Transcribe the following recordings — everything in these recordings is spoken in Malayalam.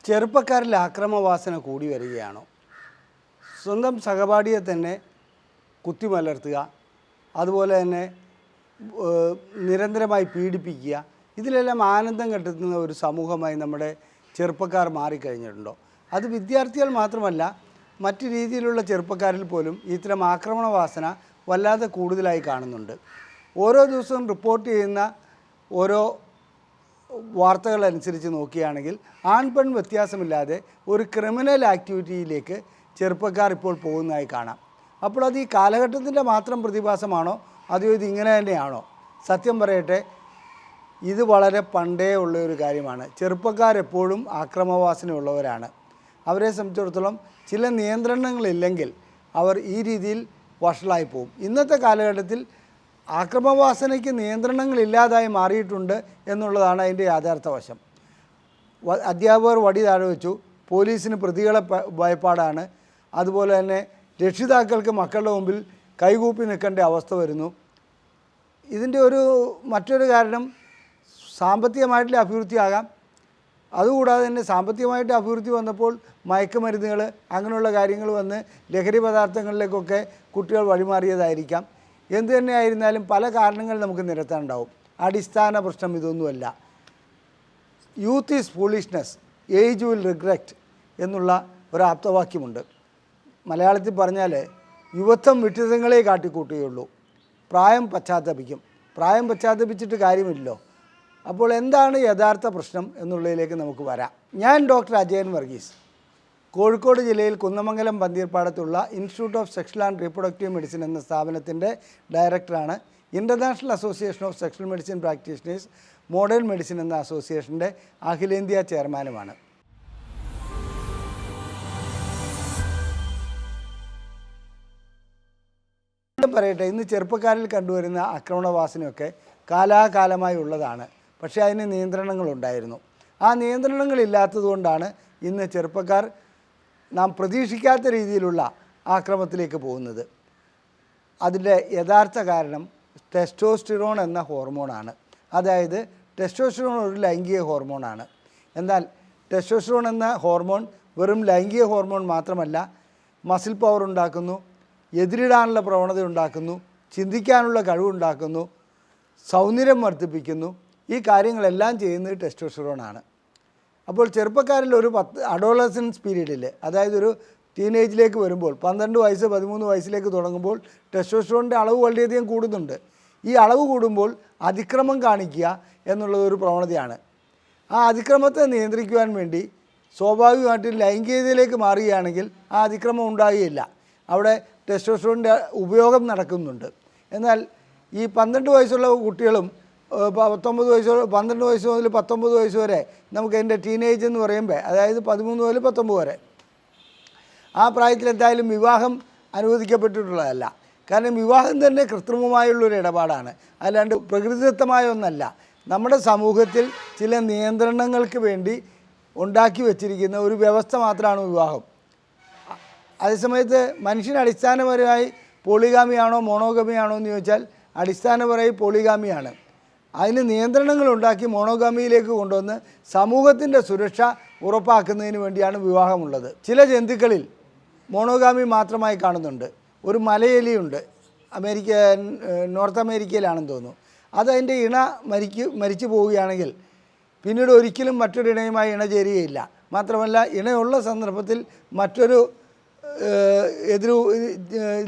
ചെറുപ്പക്കാരിൽ ആക്രമവാസന കൂടി വരികയാണോ? സ്വന്തം സഹപാഠിയെ തന്നെ കുത്തിമലർത്തുക, അതുപോലെ തന്നെ നിരന്തരമായി പീഡിപ്പിക്കുക, ഇതിലെല്ലാം ആനന്ദം കണ്ടെത്തുന്ന ഒരു സമൂഹമായി നമ്മുടെ ചെറുപ്പക്കാർ മാറിക്കഴിഞ്ഞിട്ടുണ്ടോ? അത് വിദ്യാർത്ഥികൾ മാത്രമല്ല, മറ്റു രീതിയിലുള്ള ചെറുപ്പക്കാരിൽ പോലും ഇത്തരം ആക്രമണവാസന വല്ലാതെ കൂടുതലായി കാണുന്നുണ്ട്. ഓരോ ദിവസവും റിപ്പോർട്ട് ചെയ്യുന്ന ഓരോ വാർത്തകളനുസരിച്ച് നോക്കുകയാണെങ്കിൽ ആൺപെൺ വ്യത്യാസമില്ലാതെ ഒരു ക്രിമിനൽ ആക്ടിവിറ്റിയിലേക്ക് ചെറുപ്പക്കാർ ഇപ്പോൾ പോകുന്നതായി കാണാം. അപ്പോൾ അത് ഈ കാലഘട്ടത്തിൻ്റെ മാത്രം പ്രതിഭാസമാണോ, അതോ ഇതിങ്ങനെ തന്നെയാണോ? സത്യം പറയട്ടെ, ഇത് വളരെ പണ്ടേ ഉള്ള ഒരു കാര്യമാണ്. ചെറുപ്പക്കാരെപ്പോഴും ആക്രമവാസനയുള്ളവരാണ്. അവരെ സംബന്ധിച്ചിടത്തോളം ചില നിയന്ത്രണങ്ങളില്ലെങ്കിൽ അവർ ഈ രീതിയിൽ വഷളായി പോകും. ഇന്നത്തെ കാലഘട്ടത്തിൽ ആക്രമവാസനയ്ക്ക് നിയന്ത്രണങ്ങളില്ലാതായി മാറിയിട്ടുണ്ട് എന്നുള്ളതാണ് അതിൻ്റെ യഥാർത്ഥ വശം. അധ്യാപകർ വടി താഴെ വെച്ചു, പോലീസിന് പ്രതികളെ ഭയപ്പാടാണ്, അതുപോലെ തന്നെ രക്ഷിതാക്കൾക്ക് മക്കളുടെ മുമ്പിൽ കൈകൂപ്പി നിൽക്കേണ്ട അവസ്ഥ വരുന്നു. ഇതിൻ്റെ മറ്റൊരു കാരണം സാമ്പത്തികമായിട്ടുള്ള അഭിവൃദ്ധിയാകാം. അതുകൂടാതെ തന്നെ സാമ്പത്തികമായിട്ട് അഭിവൃദ്ധി വന്നപ്പോൾ മയക്കുമരുന്നുകൾ അങ്ങനെയുള്ള കാര്യങ്ങൾ വന്ന് ലഹരി പദാർത്ഥങ്ങളിലേക്കൊക്കെ കുട്ടികൾ വഴിമാറിയതായിരിക്കാം. എന്തു തന്നെയായിരുന്നാലും പല കാരണങ്ങൾ നമുക്ക് നിരത്താനുണ്ടാവും. അടിസ്ഥാന പ്രശ്നം ഇതൊന്നുമല്ല. Youth is foolishness, age will regret എന്നുള്ള ഒരു ആപ്തവാക്യമുണ്ട്. മലയാളത്തിൽ പറഞ്ഞാൽ യുവത്വം വിട്ടിതങ്ങളെ കാട്ടിക്കൂട്ടുകയുള്ളൂ, പ്രായം പശ്ചാത്തപിക്കും. പ്രായം പശ്ചാത്തപിച്ചിട്ട് കാര്യമില്ലല്ലോ. അപ്പോൾ എന്താണ് യഥാർത്ഥ പ്രശ്നം എന്നുള്ളതിലേക്ക് നമുക്ക് വരാം. ഞാൻ ഡോക്ടർ അജയൻ വർഗീസ്, കോഴിക്കോട് ജില്ലയിൽ കുന്നമംഗലം പന്തീർപ്പാടത്തുള്ള institute of sexual and reproductive medicine എന്ന സ്ഥാപനത്തിൻ്റെ ഡയറക്ടറാണ്. International association of sexual medicine practitioners modern medicine എന്ന അസോസിയേഷൻ്റെ അഖിലേന്ത്യാ ചെയർമാനുമാണ്. പറയട്ടെ, ഇന്ന് ചെറുപ്പക്കാരിൽ കണ്ടുവരുന്ന ആക്രമണവാസനയൊക്കെ കാലാകാലമായി ഉള്ളതാണ്. പക്ഷേ അതിന് നിയന്ത്രണങ്ങളുണ്ടായിരുന്നു. ആ നിയന്ത്രണങ്ങളില്ലാത്തതുകൊണ്ടാണ് ഇന്ന് ചെറുപ്പക്കാർ നാം പ്രതീക്ഷിക്കാത്ത രീതിയിലുള്ള ആക്രമണത്തിലേക്ക് പോകുന്നത്. അതിൻ്റെ യഥാർത്ഥ കാരണം ടെസ്റ്റോസ്റ്റിറോൺ എന്ന ഹോർമോണാണ്. അതായത് ടെസ്റ്റോസ്റ്റിറോൺ ഒരു ലൈംഗിക ഹോർമോണാണ്. എന്നാൽ ടെസ്റ്റോസ്റ്റിറോൺ എന്ന ഹോർമോൺ വെറും ലൈംഗിക ഹോർമോൺ മാത്രമല്ല, മസിൽ പവർ ഉണ്ടാക്കുന്നു, എതിരിടാനുള്ള പ്രവണത ഉണ്ടാക്കുന്നു, ചിന്തിക്കാനുള്ള കഴിവുണ്ടാക്കുന്നു, സൗന്ദര്യം വർദ്ധിപ്പിക്കുന്നു. ഈ കാര്യങ്ങളെല്ലാം ചെയ്യുന്നത് ടെസ്റ്റോസ്റ്റിറോണാണ്. അപ്പോൾ ചെറുപ്പക്കാരിൽ ഒരു അഡോളസൻസ് പീരീഡിൽ, അതായത് ഒരു ടീനേജിലേക്ക് വരുമ്പോൾ 12 വയസ്സ് 13 വയസ്സിലേക്ക് തുടങ്ങുമ്പോൾ ടെസ്റ്റോസ്റ്റിറോണിൻ്റെ അളവ് വളരെയധികം കൂടുന്നുണ്ട്. ഈ അളവ് കൂടുമ്പോൾ അതിക്രമം കാണിക്കുക എന്നുള്ളത് ഒരു പ്രവണതയാണ്. ആ അതിക്രമത്തെ നിയന്ത്രിക്കുവാൻ വേണ്ടി സ്വാഭാവികമായിട്ടും ലൈംഗികതയിലേക്ക് മാറുകയാണെങ്കിൽ ആ അതിക്രമം ഉണ്ടാകുകയില്ല. അവിടെ ടെസ്റ്റോസ്റ്റിറോണിൻ്റെ ഉപയോഗം നടക്കുന്നുണ്ട്. എന്നാൽ ഈ 12 വയസ്സുള്ള കുട്ടികളും 12 വയസ്സ് മുതൽ 19 വയസ്സ് വരെ നമുക്ക് എൻ്റെ ടീനേജ് എന്ന് പറയുമ്പോൾ, അതായത് 13 മുതൽ 19 വരെ, ആ പ്രായത്തിൽ എന്തായാലും വിവാഹം അനുവദിക്കപ്പെട്ടിട്ടുള്ളതല്ല. കാരണം വിവാഹം തന്നെ കൃത്രിമമായുള്ളൊരു ഇടപാടാണ്, അല്ലാണ്ട് പ്രകൃതിദത്തമായ ഒന്നല്ല. നമ്മുടെ സമൂഹത്തിൽ ചില നിയന്ത്രണങ്ങൾക്ക് വേണ്ടി ഉണ്ടാക്കി വച്ചിരിക്കുന്ന ഒരു വ്യവസ്ഥ മാത്രമാണ് വിവാഹം. അതേസമയത്ത് മനുഷ്യൻ അടിസ്ഥാനപരമായി പോളിഗാമിയാണോ മോണോഗമിയാണോ എന്ന് ചോദിച്ചാൽ അടിസ്ഥാനപരമായി പോളിഗാമിയാണ്. അതിന് നിയന്ത്രണങ്ങൾ ഉണ്ടാക്കി മോണോഗാമിയിലേക്ക് കൊണ്ടുവന്ന് സമൂഹത്തിൻ്റെ സുരക്ഷ ഉറപ്പാക്കുന്നതിന് വേണ്ടിയാണ് വിവാഹമുള്ളത്. ചില ജന്തുക്കളിൽ മോണോഗാമി മാത്രമായി കാണുന്നുണ്ട്. ഒരു മലയെലിയുണ്ട്, നോർത്ത് അമേരിക്കയിലാണെന്ന് തോന്നുന്നു. അതതിൻ്റെ ഇണ മരിച്ചു പോവുകയാണെങ്കിൽ പിന്നീട് ഒരിക്കലും മറ്റൊരു ഇണയുമായി ഇണ ചേരുകയില്ല. മാത്രമല്ല, ഇണയുള്ള സന്ദർഭത്തിൽ മറ്റൊരു എതിരു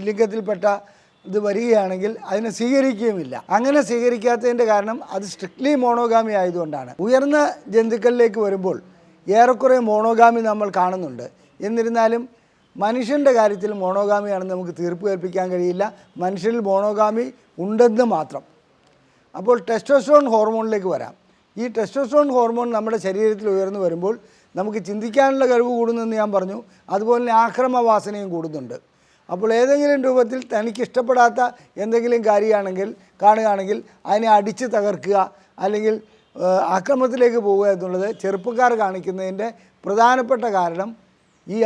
ലിംഗത്തിൽപ്പെട്ട ഇത് വരികയാണെങ്കിൽ അതിനെ സ്വീകരിക്കുകയുമില്ല. അങ്ങനെ സ്വീകരിക്കാത്തതിൻ്റെ കാരണം അത് സ്ട്രിക്ട്ലി മോണോഗാമി ആയതുകൊണ്ടാണ്. ഉയർന്ന ജന്തുക്കളിലേക്ക് വരുമ്പോൾ ഏറെക്കുറെ മോണോഗാമി നമ്മൾ കാണുന്നുണ്ട്. എന്നിരുന്നാലും മനുഷ്യൻ്റെ കാര്യത്തിൽ മോണോഗാമിയാണെന്ന് നമുക്ക് തീർപ്പ് കൽപ്പിക്കാൻ കഴിയില്ല. മനുഷ്യരിൽ മോണോഗാമി ഉണ്ടെന്ന് മാത്രം. അപ്പോൾ ടെസ്റ്റോസ്റ്റിറോൺ ഹോർമോണിലേക്ക് വരാം. ഈ ടെസ്റ്റോസ്റ്റിറോൺ ഹോർമോൺ നമ്മുടെ ശരീരത്തിൽ ഉയർന്നു വരുമ്പോൾ നമുക്ക് ചിന്തിക്കാനുള്ള കഴിവ് കൂടുന്നെന്ന് ഞാൻ പറഞ്ഞു. അതുപോലെ തന്നെ ആക്രമവാസനയും കൂടുന്നുണ്ട്. അപ്പോൾ ഏതെങ്കിലും രൂപത്തിൽ തനിക്കിഷ്ടപ്പെടാത്ത എന്തെങ്കിലും കാണുകയാണെങ്കിൽ അതിനെ അടിച്ച് തകർക്കുക, അല്ലെങ്കിൽ ആക്രമണത്തിലേക്ക് പോവുക എന്നുള്ളത് ചെറുപ്പക്കാർ കാണിക്കുന്നതിൻ്റെ പ്രധാനപ്പെട്ട കാരണം ഈ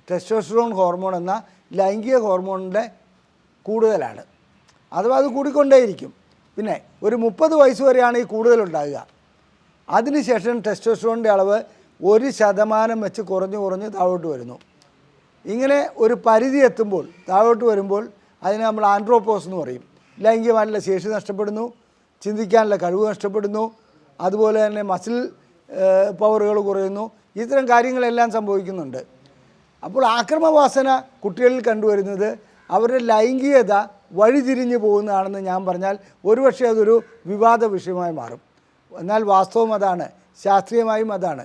ടെസ്റ്റോസ്റ്റിറോൺ ഹോർമോൺ എന്ന ലൈംഗിക ഹോർമോണിൻ്റെ കൂടുതലാണ്. അഥവാ അത് കൂടിക്കൊണ്ടേയിരിക്കും. പിന്നെ ഒരു 30 വയസ്സ് വരെയാണ് ഈ കൂടുതലുണ്ടാകുക. അതിനുശേഷം ടെസ്റ്റോസ്റ്റിറോണിൻ്റെ അളവ് 1% വെച്ച് കുറഞ്ഞ് താഴോട്ട് വരുന്നു. ഇങ്ങനെ ഒരു പരിധി എത്തുമ്പോൾ താഴോട്ട് വരുമ്പോൾ അതിനെ നമ്മൾ ആൻഡ്രോപോസ് എന്ന് പറയും. ലൈംഗികമായിട്ടുള്ള ശേഷി നഷ്ടപ്പെടുന്നു, ചിന്തിക്കാനുള്ള കഴിവ് നഷ്ടപ്പെടുന്നു, അതുപോലെ തന്നെ മസിൽ പവറുകൾ കുറയുന്നു. ഇത്തരം കാര്യങ്ങളെല്ലാം സംഭവിക്കുന്നുണ്ട്. അപ്പോൾ ആക്രമവാസന കുട്ടികളിൽ കണ്ടുവരുന്നത് അവരുടെ ലൈംഗികത വഴിതിരിഞ്ഞു പോകുന്നതാണെന്ന് ഞാൻ പറഞ്ഞാൽ ഒരുപക്ഷെ അതൊരു വിവാദ വിഷയമായി മാറും. എന്നാൽ വാസ്തവം അതാണ്, ശാസ്ത്രീയമായും അതാണ്.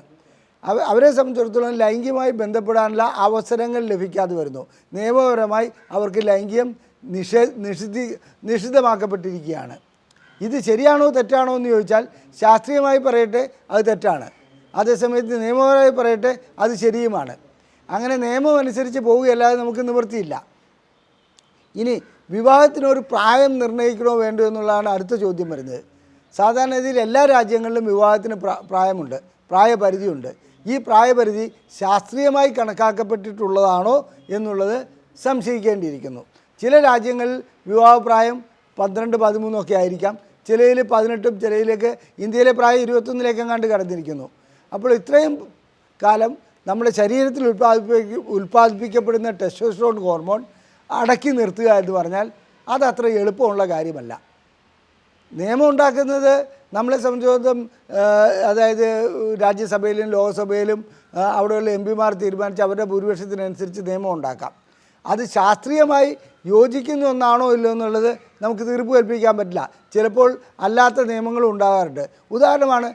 അവരെ സംബന്ധിച്ചിടത്തോളം ലൈംഗികമായി ബന്ധപ്പെടാനുള്ള അവസരങ്ങൾ ലഭിക്കാതെ വരുന്നു. നിയമപരമായി അവർക്ക് ലൈംഗികം നിഷിദ്ധമാക്കപ്പെട്ടിരിക്കുകയാണ്. ഇത് ശരിയാണോ തെറ്റാണോ എന്ന് ചോദിച്ചാൽ ശാസ്ത്രീയമായി പറയട്ടെ അത് തെറ്റാണ്, അതേസമയത്ത് നിയമപരമായി പറയട്ടെ അത് ശരിയുമാണ്. അങ്ങനെ നിയമം അനുസരിച്ച് പോവുകയല്ലാതെ നമുക്ക് നിവൃത്തിയില്ല. ഇനി വിവാഹത്തിനൊരു പ്രായം നിർണ്ണയിക്കണോ വേണ്ടോ എന്നുള്ളതാണ് അടുത്ത ചോദ്യം വരുന്നത്. സാധാരണഗതിയിൽ എല്ലാ രാജ്യങ്ങളിലും വിവാഹത്തിന് പ്രായമുണ്ട്, പ്രായപരിധിയുണ്ട്. ഈ പ്രായപരിധി ശാസ്ത്രീയമായി കണക്കാക്കപ്പെട്ടിട്ടുള്ളതാണോ എന്നുള്ളത് സംശയിക്കേണ്ടിയിരിക്കുന്നു. ചില രാജ്യങ്ങളിൽ വിവാഹപ്രായം 12-13 ഒക്കെ ആയിരിക്കാം, ചിലയിൽ 18, ചിലയിലേക്ക് ഇന്ത്യയിലെ പ്രായം 21 കടന്നിരിക്കുന്നു. അപ്പോൾ ഇത്രയും കാലം നമ്മുടെ ശരീരത്തിൽ ഉൽപ്പാദിപ്പിക്കപ്പെടുന്ന ടെസ്റ്റോസ്റ്ററോൺ ഹോർമോൺ അടക്കി നിർത്തുക എന്ന് പറഞ്ഞാൽ അതത്ര എളുപ്പമുള്ള കാര്യമല്ല. നിയമം ഉണ്ടാക്കുന്നത് നമ്മളെ സംബന്ധിച്ചിടത്തോളം അതായത് രാജ്യസഭയിലും ലോകസഭയിലും അവിടെയുള്ള എംപിമാർ തീരുമാനിച്ച് അവരുടെ ഭൂരിപക്ഷത്തിനനുസരിച്ച് നിയമം ഉണ്ടാക്കാം. അത് ശാസ്ത്രീയമായി യോജിക്കുന്ന ഒന്നാണോ ഇല്ലയോ എന്നുള്ളത് നമുക്ക് തീർപ്പ് കൽപ്പിക്കാൻ പറ്റില്ല. ചിലപ്പോൾ അല്ലാത്ത നിയമങ്ങളും ഉണ്ടാകാറുണ്ട്. ഉദാഹരണമാണ്,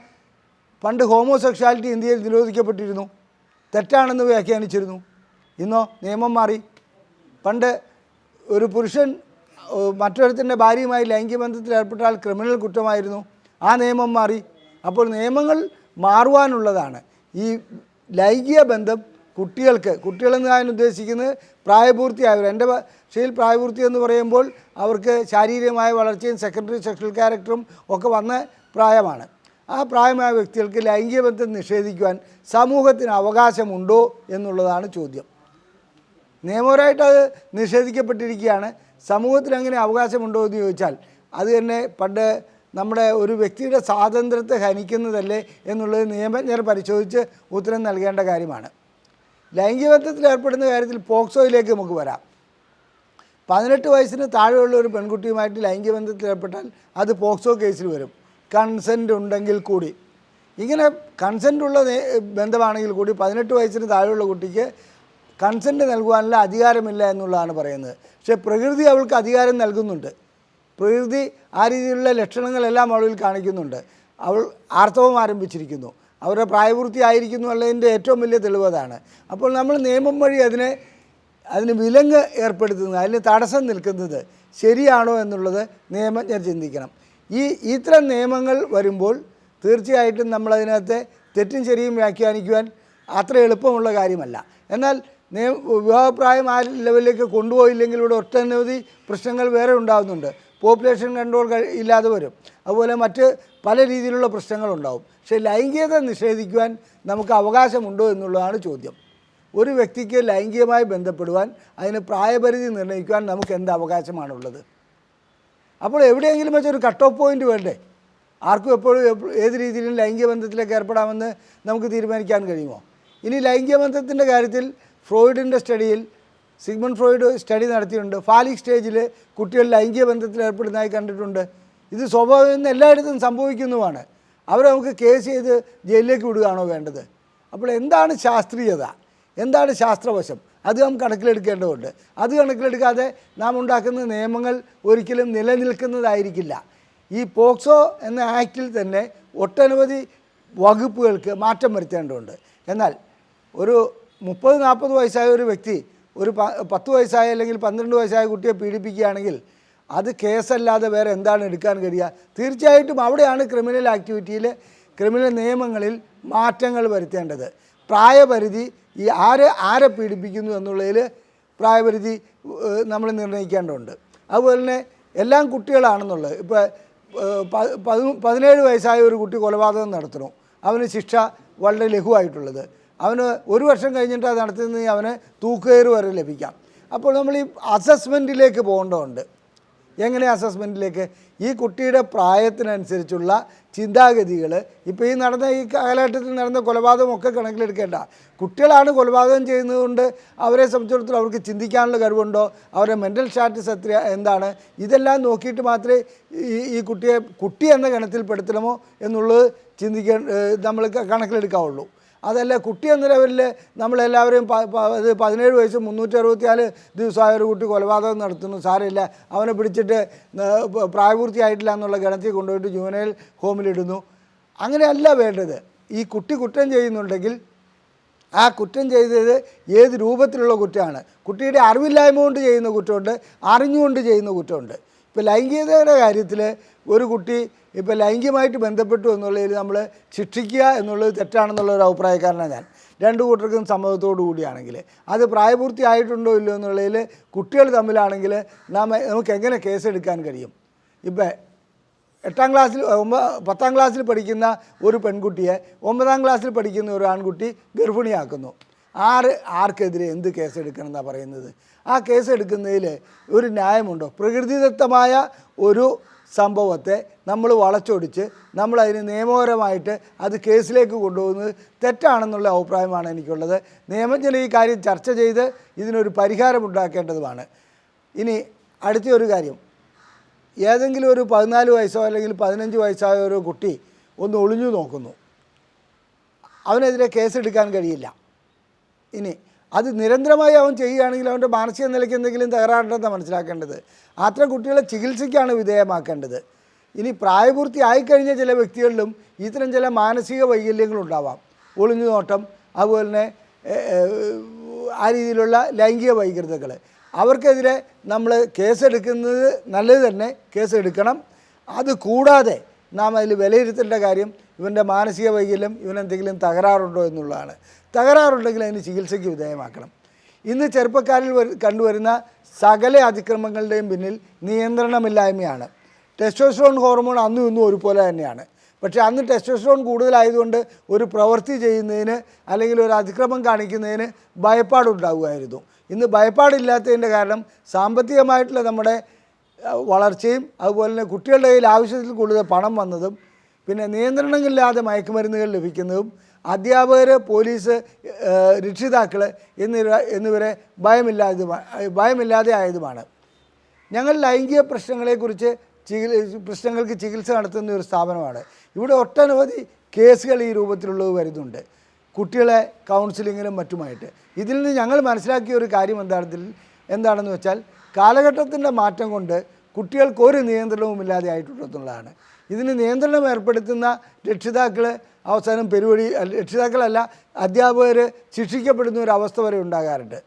പണ്ട് ഹോമോസെക്ഷാലിറ്റി ഇന്ത്യയിൽ നിരോധിക്കപ്പെട്ടിരുന്നു, തെറ്റാണെന്ന് വ്യാഖ്യാനിച്ചിരുന്നു. ഇന്നോ നിയമം മാറി. പണ്ട് ഒരു പുരുഷൻ മറ്റൊരുത്തിൻ്റെ ഭാര്യയുമായി ലൈംഗിക ബന്ധത്തിൽ ഏർപ്പെട്ടാൽ ക്രിമിനൽ കുറ്റമായിരുന്നു, ആ നിയമം മാറി. അപ്പോൾ നിയമങ്ങൾ മാറുവാനുള്ളതാണ്. ഈ ലൈംഗിക ബന്ധം കുട്ടികളെന്ന് ഞാൻ ഉദ്ദേശിക്കുന്നത് പ്രായപൂർത്തിയായവർ. എൻ്റെ ഭാഷയിൽ പ്രായപൂർത്തി എന്ന് പറയുമ്പോൾ അവർക്ക് ശാരീരികമായ വളർച്ചയും സെക്കൻഡറി സെക്ഷൽ ക്യാരക്ടറും ഒക്കെ വന്ന പ്രായമാണ്. ആ പ്രായമായ വ്യക്തികൾക്ക് ലൈംഗിക ബന്ധം നിഷേധിക്കുവാൻ സമൂഹത്തിന് അവകാശമുണ്ടോ എന്നുള്ളതാണ് ചോദ്യം. നിയമപരമായിട്ട് അത് നിഷേധിക്കപ്പെട്ടിരിക്കുകയാണ്. സമൂഹത്തിന് അങ്ങനെ അവകാശമുണ്ടോ എന്ന് ചോദിച്ചാൽ അത് തന്നെ പണ്ട് നമ്മുടെ ഒരു വ്യക്തിയുടെ സ്വാതന്ത്ര്യത്തെ ഹനിക്കുന്നതല്ലേ എന്നുള്ളത് നിയമജ്ഞർ പരിശോധിച്ച് ഉത്തരം നൽകേണ്ട കാര്യമാണ്. ലൈംഗിക ബന്ധത്തിൽ ഏർപ്പെടുന്ന കാര്യത്തിൽ പോക്സോയിലേക്ക് നമുക്ക് വരാം. 18 വയസ്സിന് താഴെയുള്ള ഒരു പെൺകുട്ടിയുമായിട്ട് ലൈംഗിക ബന്ധത്തിൽ ഏർപ്പെട്ടാൽ അത് പോക്സോ കേസിൽ വരും, കൺസെൻ്റ് ഉണ്ടെങ്കിൽ കൂടി. ഇങ്ങനെ കൺസെൻ്റ് ഉള്ള ബന്ധമാണെങ്കിൽ കൂടി 18 വയസ്സിന് താഴെയുള്ള കുട്ടിക്ക് കൺസെൻറ്റ് നൽകുവാനുള്ള അധികാരമില്ല എന്നുള്ളതാണ് പറയുന്നത്. പക്ഷേ പ്രകൃതി അവൾക്ക് അധികാരം നൽകുന്നുണ്ട്. പ്രകൃതി ആ രീതിയിലുള്ള ലക്ഷണങ്ങളെല്ലാം അവളിൽ കാണിക്കുന്നുണ്ട്. അവൾ ആർത്തവം ആരംഭിച്ചിരിക്കുന്നു, അവരുടെ പ്രായപൂർത്തി ആയിരിക്കുന്നു എന്നുള്ളതിൻ്റെ ഏറ്റവും വലിയ തെളിവതാണ്. അപ്പോൾ നമ്മൾ നിയമം വഴി അതിന് വിലങ്ങ് ഏർപ്പെടുത്തുന്നത്, അതിന് തടസ്സം നിൽക്കുന്നത് ശരിയാണോ എന്നുള്ളത് നിയമജ്ഞർ ചിന്തിക്കണം. ഇത്തരം നിയമങ്ങൾ വരുമ്പോൾ തീർച്ചയായിട്ടും നമ്മളതിനകത്തെ തെറ്റും ശരിയും വ്യാഖ്യാനിക്കുവാൻ അത്ര എളുപ്പമുള്ള കാര്യമല്ല. എന്നാൽ വിവാഹപ്രായം ആ ലെവലിലേക്ക് കൊണ്ടുപോയില്ലെങ്കിൽ ഇവിടെ ഒട്ടനവധി പ്രശ്നങ്ങൾ വേറെ ഉണ്ടാകുന്നുണ്ട്. പോപ്പുലേഷൻ കൺട്രോൾ ഇല്ലാതെ വരും, അതുപോലെ മറ്റ് പല രീതിയിലുള്ള പ്രശ്നങ്ങളുണ്ടാവും. പക്ഷേ ലൈംഗികത നിഷേധിക്കുവാൻ നമുക്ക് അവകാശമുണ്ടോ എന്നുള്ളതാണ് ചോദ്യം. ഒരു വ്യക്തിക്ക് ലൈംഗികമായി ബന്ധപ്പെടുവാൻ അതിന് പ്രായപരിധി നിർണ്ണയിക്കുവാൻ നമുക്ക് എന്ത് അവകാശമാണുള്ളത്? അപ്പോൾ എവിടെയെങ്കിലും വെച്ചൊരു കട്ട് ഓഫ് പോയിൻ്റ് വേണ്ടേ? ആർക്കും എപ്പോഴും ഏത് രീതിയിലും ലൈംഗിക ബന്ധത്തിലേക്ക് ഏർപ്പെടാമെന്ന് നമുക്ക് തീരുമാനിക്കാൻ കഴിയുമോ? ഇനി ലൈംഗിക ബന്ധത്തിൻ്റെ കാര്യത്തിൽ ഫ്രോയിഡിൻ്റെ സ്റ്റഡിയിൽ സിഗ്മണ്ട് ഫ്രോയിഡ് സ്റ്റഡി നടത്തിയിട്ടുണ്ട്. ഫാലിക് സ്റ്റേജിൽ കുട്ടികൾ ലൈംഗിക ബന്ധത്തിൽ ഏർപ്പെടുന്നതായി കണ്ടിട്ടുണ്ട്. ഇത് സ്വാഭാവികം എല്ലായിടത്തും സംഭവിക്കുന്നതുമാണ്. അവരെ നമുക്ക് കേസ് ചെയ്ത് ജയിലിലേക്ക് വിടുകയാണോ വേണ്ടത്? അപ്പോൾ എന്താണ് ശാസ്ത്രീയത, എന്താണ് ശാസ്ത്രവശം, അത് നാം കണക്കിലെടുക്കേണ്ടതുണ്ട്. അത് കണക്കിലെടുക്കാതെ നാം ഉണ്ടാക്കുന്ന നിയമങ്ങൾ ഒരിക്കലും നിലനിൽക്കുന്നതായിരിക്കില്ല. ഈ പോക്സോ എന്ന ആക്റ്റിൽ തന്നെ ഒട്ടനവധി വകുപ്പുകൾക്ക് മാറ്റം വരുത്തേണ്ടതുണ്ട്. എന്നാൽ ഒരു 30-40 വയസ്സായ ഒരു വ്യക്തി ഒരു 10 വയസ്സായ അല്ലെങ്കിൽ 12 വയസ്സായ കുട്ടിയെ പീഡിപ്പിക്കുകയാണെങ്കിൽ അത് കേസല്ലാതെ വേറെ എന്താണ് എടുക്കാൻ കഴിയുക? തീർച്ചയായിട്ടും അവിടെയാണ് ക്രിമിനൽ ആക്ടിവിറ്റിയിൽ, ക്രിമിനൽ നിയമങ്ങളിൽ മാറ്റങ്ങൾ വരുത്തേണ്ടത്. പ്രായപരിധി ഈ ആരെ പീഡിപ്പിക്കുന്നു എന്നുള്ളതിൽ പ്രായപരിധി നമ്മൾ നിർണ്ണയിക്കേണ്ടതുണ്ട്. അതുപോലെ തന്നെ എല്ലാം കുട്ടികളാണെന്നുള്ളത്. ഇപ്പോൾ 17 വയസ്സായ ഒരു കുട്ടി കൊലപാതകം നടത്തണു, അവന് ശിക്ഷ വളരെ ലഘുവായിട്ടുള്ളത്. അവന് 1 വർഷം കഴിഞ്ഞിട്ട് അത് നടത്തുന്നതിന് അവന് തൂക്കുകയറ് വരെ ലഭിക്കാം. അപ്പോൾ നമ്മൾ ഈ അസസ്മെൻറ്റിലേക്ക് പോകേണ്ടതുണ്ട്. എങ്ങനെ അസസ്മെൻറ്റിലേക്ക്? ഈ കുട്ടിയുടെ പ്രായത്തിനനുസരിച്ചുള്ള ചിന്താഗതികൾ ഇപ്പോൾ ഈ നടന്ന ഈ കാലഘട്ടത്തിൽ നടന്ന കൊലപാതകമൊക്കെ കണക്കിലെടുക്കേണ്ട. കുട്ടികളാണ് കൊലപാതകം ചെയ്യുന്നതുകൊണ്ട് അവരെ സംബന്ധിച്ചിടത്തോളം അവർക്ക് ചിന്തിക്കാനുള്ള കഴിവുണ്ടോ, അവരുടെ മെൻ്റൽ സ്റ്റാറ്റസ് എന്താണ്, ഇതെല്ലാം നോക്കിയിട്ട് മാത്രമേ ഈ കുട്ടിയെ കുട്ടി എന്ന ഗണത്തിൽപ്പെടുത്തണമോ എന്നുള്ളത് നമ്മൾ കണക്കിലെടുക്കാവുള്ളൂ. അതല്ല കുട്ടി എന്ന ലെവലിൽ നമ്മളെല്ലാവരെയും 17 വയസ്സ് 364 ദിവസമായ ഒരു കുട്ടി കൊലപാതകം നടത്തുന്നു, സാരമില്ല അവനെ പിടിച്ചിട്ട് പ്രായപൂർത്തിയായിട്ടില്ല എന്നുള്ള ഗണത്തിൽ കൊണ്ടുപോയിട്ട് ജുവനൈൽ ഹോമിലിടുന്നു. അങ്ങനെയല്ല വേണ്ടത്. ഈ കുട്ടി കുറ്റം ചെയ്യുന്നുണ്ടെങ്കിൽ ആ കുറ്റം ചെയ്തത് ഏത് രൂപത്തിലുള്ള കുറ്റമാണ്. കുട്ടിയുടെ അറിവില്ലായ്മ കൊണ്ട് ചെയ്യുന്ന കുറ്റമുണ്ട്, അറിഞ്ഞുകൊണ്ട് ചെയ്യുന്ന കുറ്റമുണ്ട്. ഇപ്പോൾ ലൈംഗികതയുടെ കാര്യത്തിൽ ഒരു കുട്ടി ഇപ്പോൾ ലൈംഗികമായിട്ട് ബന്ധപ്പെട്ടു എന്നുള്ളതിൽ നമ്മൾ ശിക്ഷിക്കുക എന്നുള്ളത് തെറ്റാണെന്നുള്ള ഒരു അഭിപ്രായക്കാരനാണ് ഞാൻ. രണ്ടു കൂട്ടർക്കും സമ്മതത്തോടു കൂടിയാണെങ്കിൽ. അത് പ്രായപൂർത്തിയായിട്ടുണ്ടോ ഇല്ലയോ എന്നുള്ളതിൽ കുട്ടികൾ തമ്മിലാണെങ്കിൽ നമുക്ക് എങ്ങനെ കേസെടുക്കാൻ കഴിയും? ഇപ്പം 10ാം ക്ലാസ്സിൽ പഠിക്കുന്ന ഒരു പെൺകുട്ടിയെ 9ാം ക്ലാസ്സിൽ പഠിക്കുന്ന ഒരു ആൺകുട്ടി ഗർഭിണിയാക്കുന്നു. ആർക്കെതിരെ എന്ത് കേസെടുക്കണം എന്നാണ് പറയുന്നത്? ആ കേസെടുക്കുന്നതിൽ ഒരു ന്യായമുണ്ടോ? പ്രകൃതിദത്തമായ ഒരു സംഭവത്തെ നമ്മൾ വളച്ചൊടിച്ച് നമ്മളതിന് നിയമപരമായിട്ട് അത് കേസിലേക്ക് കൊണ്ടുപോകുന്നത് തെറ്റാണെന്നുള്ള അഭിപ്രായമാണ് എനിക്കുള്ളത്. നിയമജ്ഞർ ഈ കാര്യം ചർച്ച ചെയ്ത് ഇതിനൊരു പരിഹാരമുണ്ടാക്കേണ്ടതുമാണ്. ഇനി അടുത്ത ഒരു കാര്യം, ഏതെങ്കിലും ഒരു 14 വയസ്സോ അല്ലെങ്കിൽ 15 വയസ്സായ ഒരു കുട്ടി ഒന്ന് ഒളിഞ്ഞു നോക്കുന്നു, അവനെതിരെ കേസെടുക്കാൻ കഴിയില്ല. ഇനി അത് നിരന്തരമായി അവൻ ചെയ്യുകയാണെങ്കിൽ അവൻ്റെ മാനസിക നിലയ്ക്ക് എന്തെങ്കിലും തകരാറുണ്ടെന്നാണ് മനസ്സിലാക്കേണ്ടത്. അത്തരം കുട്ടികളെ ചികിത്സയ്ക്കാണ് വിധേയമാക്കേണ്ടത്. ഇനി പ്രായപൂർത്തി ആയിക്കഴിഞ്ഞ ചില വ്യക്തികളിലും ഇത്തരം ചില മാനസിക വൈകല്യങ്ങളുണ്ടാവാം. ഒളിഞ്ഞു നോട്ടം, അതുപോലെ തന്നെ ആ രീതിയിലുള്ള ലൈംഗിക വൈകൃതങ്ങൾ. അവർക്കെതിരെ നമ്മൾ കേസെടുക്കുന്നത് നല്ലത് തന്നെ, കേസെടുക്കണം. അത് കൂടാതെ നാം അതിൽ വിലയിരുത്തേണ്ട കാര്യം ഇവൻ്റെ മാനസിക വൈകല്യം, ഇവനെന്തെങ്കിലും തകരാറുണ്ടോ എന്നുള്ളതാണ്. തകരാറുണ്ടെങ്കിൽ അതിന് ചികിത്സയ്ക്ക് വിധേയമാക്കണം. ഇന്ന് ചെറുപ്പക്കാരിൽ കണ്ടുവരുന്ന സകല അതിക്രമങ്ങളുടെയും പിന്നിൽ നിയന്ത്രണമില്ലായ്മയാണ്. ടെസ്റ്റോസ്റ്ററോൺ ഹോർമോൺ അന്നും ഇന്നും ഒരുപോലെ തന്നെയാണ്. പക്ഷേ അന്ന് ടെസ്റ്റോസ്റ്ററോൺ കൂടുതലായതുകൊണ്ട് ഒരു പ്രവൃത്തി ചെയ്യുന്നതിന് അല്ലെങ്കിൽ ഒരു അതിക്രമം കാണിക്കുന്നതിന് ഭയപ്പാടുണ്ടാകുമായിരുന്നു. ഇന്ന് ഭയപ്പാടില്ലാത്തതിൻ്റെ കാരണം സാമ്പത്തികമായിട്ടുള്ള നമ്മുടെ വളർച്ചയും അതുപോലെ തന്നെ കുട്ടികളുടെ കയ്യിൽ ആവശ്യത്തിൽ കൂടുതൽ പണം വന്നതും പിന്നെ നിയന്ത്രണങ്ങളില്ലാതെ മയക്കുമരുന്നുകൾ ലഭിക്കുന്നതും അധ്യാപകർ, പോലീസ്, രക്ഷിതാക്കൾ എന്നിവരെ ഭയമില്ലാതെ ആയതുമാണ്. ഞങ്ങൾ ലൈംഗിക പ്രശ്നങ്ങൾക്ക് ചികിത്സ നടത്തുന്ന ഒരു സ്ഥാപനമാണ്. ഇവിടെ ഒട്ടനവധി കേസുകൾ ഈ രൂപത്തിലുള്ളത് വരുന്നുണ്ട്, കുട്ടികളെ കൗൺസിലിങ്ങിനും മറ്റുമായിട്ട്. ഇതിൽ നിന്ന് ഞങ്ങൾ മനസ്സിലാക്കിയ ഒരു കാര്യം എന്താണെന്ന് വെച്ചാൽ കാലഘട്ടത്തിൻ്റെ മാറ്റം കൊണ്ട് കുട്ടികൾക്ക് ഒരു നിയന്ത്രണവുമില്ലാതെ ആയിട്ടുള്ളതാണ്. ഇതിന് നിയന്ത്രണം ഏർപ്പെടുത്തുന്ന രക്ഷിതാക്കൾ അവസാനം രക്ഷിതാക്കളല്ല അധ്യാപകർ ശിക്ഷിക്കപ്പെടുന്ന ഒരു അവസ്ഥ വരെ ഉണ്ടാകാറുണ്ട്.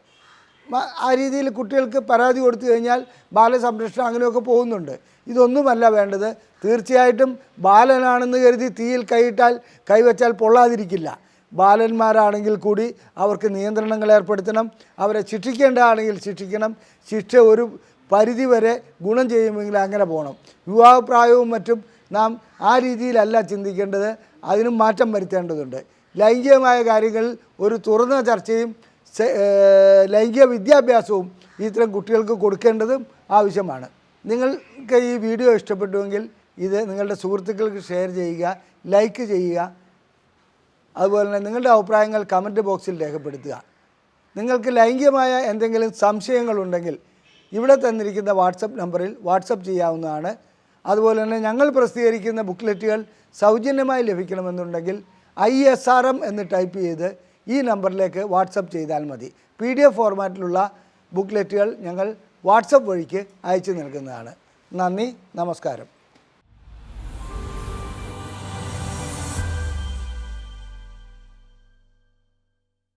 ആ രീതിയിൽ കുട്ടികൾക്ക് പരാതി കൊടുത്തു കഴിഞ്ഞാൽ ബാലസംരക്ഷണം അങ്ങനെയൊക്കെ പോകുന്നുണ്ട്. ഇതൊന്നുമല്ല വേണ്ടത്. തീർച്ചയായിട്ടും ബാലനാണെന്ന് കരുതി തീയിൽ കൈവച്ചാൽ പൊള്ളാതിരിക്കില്ല. ബാലന്മാരാണെങ്കിൽ കൂടി അവർക്ക് നിയന്ത്രണങ്ങൾ ഏർപ്പെടുത്തണം. അവരെ ശിക്ഷിക്കേണ്ടതാണെങ്കിൽ ശിക്ഷിക്കണം. ശിക്ഷ ഒരു പരിധി വരെ ഗുണം ചെയ്യുമെങ്കിൽ അങ്ങനെ പോകണം. വിവാഹപ്രായവും മറ്റും നാം ആ രീതിയിലല്ല ചിന്തിക്കേണ്ടത്, അതിനും മാറ്റം വരുത്തേണ്ടതുണ്ട്. ലൈംഗികമായ കാര്യങ്ങളിൽ ഒരു തുറന്ന ചർച്ചയും ലൈംഗിക വിദ്യാഭ്യാസവും ഇത്തരം കുട്ടികൾക്ക് കൊടുക്കേണ്ടതും ആവശ്യമാണ്. നിങ്ങൾക്ക് ഈ വീഡിയോ ഇഷ്ടപ്പെട്ടുവെങ്കിൽ ഇത് നിങ്ങളുടെ സുഹൃത്തുക്കൾക്ക് ഷെയർ ചെയ്യുക, ലൈക്ക് ചെയ്യുക. അതുപോലെ തന്നെ നിങ്ങളുടെ അഭിപ്രായങ്ങൾ കമൻറ്റ് ബോക്സിൽ രേഖപ്പെടുത്തുക. നിങ്ങൾക്ക് ലൈംഗികമായ എന്തെങ്കിലും സംശയങ്ങളുണ്ടെങ്കിൽ ഇവിടെ തന്നിരിക്കുന്ന വാട്സപ്പ് നമ്പറിൽ വാട്സപ്പ് ചെയ്യാവുന്നതാണ്. അതുപോലെ തന്നെ ഞങ്ങൾ പ്രസിദ്ധീകരിക്കുന്ന ബുക്ക്ലെറ്റുകൾ സൗജന്യമായി ലഭിക്കണമെന്നുണ്ടെങ്കിൽ ISRM എന്ന് ടൈപ്പ് ചെയ്ത് ഈ നമ്പറിലേക്ക് വാട്സപ്പ് ചെയ്താൽ മതി. PDF ഫോർമാറ്റിലുള്ള ബുക്ക്ലെറ്റുകൾ ഞങ്ങൾ വാട്സപ്പ് വഴിക്ക് അയച്ചു നൽകുന്നതാണ്. നന്ദി, നമസ്കാരം.